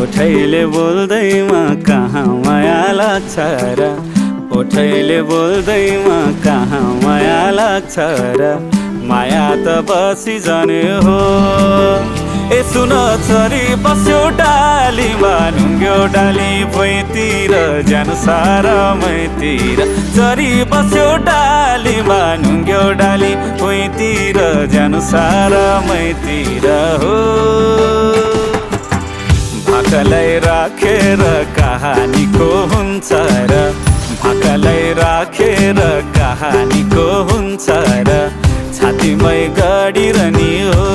ओठैले बोल्दैमा कहाँ माया लाग्छ र ओठैले बोल्दैमा कहाँ माया लाग्छ र माया त बसी जाने हो ए सुन छोरी बस्यो डालीमा ढुङ्ग्यो डाली भुइँतिर जानु सारा मैतिर छोरी बस्यो डालीमा ढुङ्ग्यो डाली भुइँतिर जानु सारा मैतिर हो भाकालाई राखेर कहानीको हुन्छ र भाकालाई राखेर कहानीको हुन्छ र छातीमै गाडिरहने हो